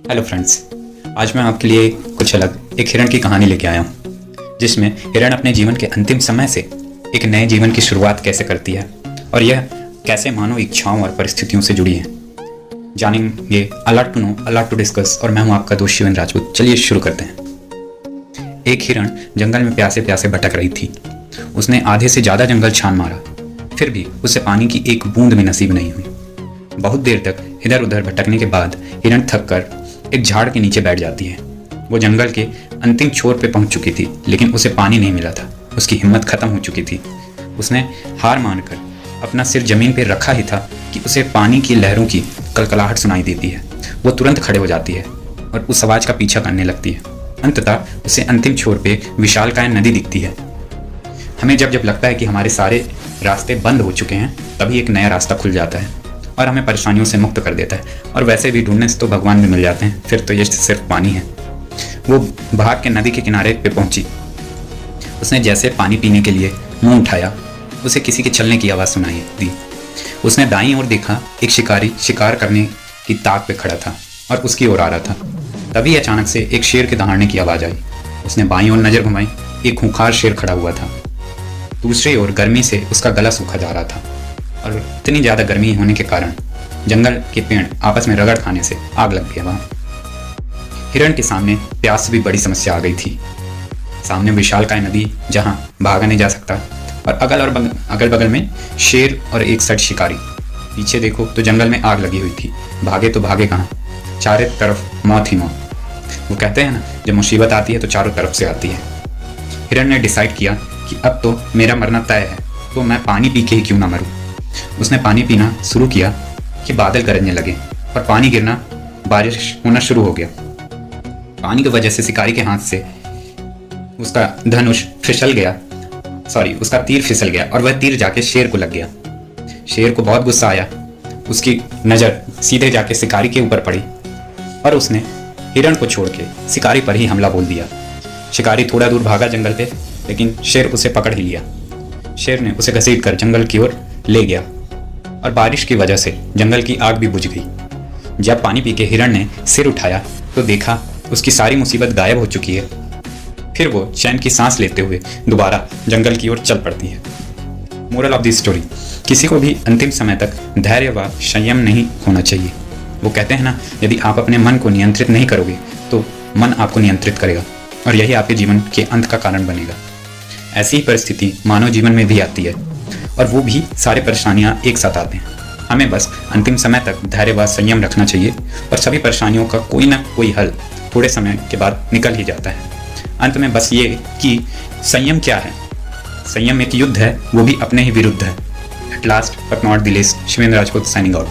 Hello friends, आज मैं आपके लिए कुछ अलग एक हिरण की कहानी लेके आया हूँ, जिसमें हिरण अपने जीवन के अंतिम समय से एक नए जीवन की शुरुआत कैसे करती है और यह कैसे मानव इच्छाओं और परिस्थितियों से जुड़ी है। जानेंगे a lot to know, a lot to discuss. और मैं हूँ आपका दोस्त शिवेंद्र राजपूत। चलिए शुरू करते हैं। एक हिरण जंगल में प्यासे प्यासे भटक रही थी। उसने आधे से ज़्यादा जंगल छान मारा, फिर भी उसे पानी की एक बूंद भी नसीब नहीं हुई। बहुत देर तक इधर उधर भटकने के बाद हिरण थक कर एक झाड़ के नीचे बैठ जाती है। वो जंगल के अंतिम छोर पे पहुंच चुकी थी, लेकिन उसे पानी नहीं मिला था। उसकी हिम्मत खत्म हो चुकी थी। उसने हार मानकर अपना सिर जमीन पर रखा ही था कि उसे पानी की लहरों की कलकलाहट सुनाई देती है। वो तुरंत खड़े हो जाती है और उस आवाज का पीछा करने लगती है। अंततः उसे अंतिम छोर पे विशालकाय नदी दिखती है। हमें जब जब लगता है कि हमारे सारे रास्ते बंद हो चुके हैं, तभी एक नया रास्ता खुल जाता है और हमें परेशानियों से मुक्त कर देता है। और वैसे भी ढूंढने से तो भगवान भी मिल जाते हैं, फिर तो ये सिर्फ पानी है। वो भाग के नदी के किनारे पे पहुंची। उसने जैसे पानी पीने के लिए मुंह उठाया, उसे किसी के चलने की आवाज़ सुनाई दी। उसने दाईं ओर देखा, एक शिकारी शिकार करने की ताक पे खड़ा था और उसकी ओर आ रहा था। तभी अचानक से एक शेर के दहाड़ने की आवाज़ आई। उसने बाईं ओर नज़र घुमाई, एक खूंखार शेर खड़ा हुआ था। दूसरी ओर गर्मी से उसका गला सूखा जा रहा था और इतनी ज़्यादा गर्मी होने के कारण जंगल के पेड़ आपस में रगड़ खाने से आग लग गया वहाँ। हिरण के सामने प्यास से भी बड़ी समस्या आ गई थी। सामने विशालकाय नदी जहाँ भागा नहीं जा सकता और अगल बगल में शेर और एक सट शिकारी। पीछे देखो तो जंगल में आग लगी हुई थी। भागे तो भागे कहाँ, चारों तरफ मौत ही मौत। वो कहते हैं ना, जब मुसीबत आती है तो चारों तरफ से आती है। हिरण ने डिसाइड किया कि अब तो मेरा मरना तय है, तो मैं पानी पी के ही क्यों ना मरूं। उसने पानी पीना शुरू किया कि बादल गरजने लगे और पानी गिरना, बारिश होना शुरू हो गया। पानी की वजह से शिकारी के हाथ से उसका धनुष फिसल गया, उसका तीर फिसल गया और वह तीर जाके शेर को लग गया। शेर को बहुत गुस्सा आया। उसकी नज़र सीधे जाके शिकारी के ऊपर पड़ी और उसने हिरण को छोड़ के शिकारी पर ही हमला बोल दिया। शिकारी थोड़ा दूर भागा जंगल पे, लेकिन शेर उसे पकड़ ही लिया। शेर ने उसे घसीट कर जंगल की ओर ले गया और बारिश की वजह से जंगल की आग भी बुझ गई। जब पानी पी के हिरण ने सिर उठाया तो देखा उसकी सारी मुसीबत गायब हो चुकी है। फिर वो चैन की सांस लेते हुए दोबारा जंगल की ओर चल पड़ती है। मोरल ऑफ द स्टोरी, किसी को भी अंतिम समय तक धैर्य व संयम नहीं होना चाहिए। वो कहते हैं ना, यदि आप अपने मन को नियंत्रित नहीं करोगे तो मन आपको नियंत्रित करेगा और यही आपके जीवन के अंत का कारण बनेगा। ऐसी ही परिस्थिति मानव जीवन में भी आती है और वो भी सारे परेशानियां एक साथ आते हैं। हमें बस अंतिम समय तक धैर्य व संयम रखना चाहिए और सभी परेशानियों का कोई ना कोई हल थोड़े समय के बाद निकल ही जाता है। अंत में बस ये कि संयम क्या है। संयम एक युद्ध है, वो भी अपने ही विरुद्ध है। At last but not the least, Shivendra Rajput signing out.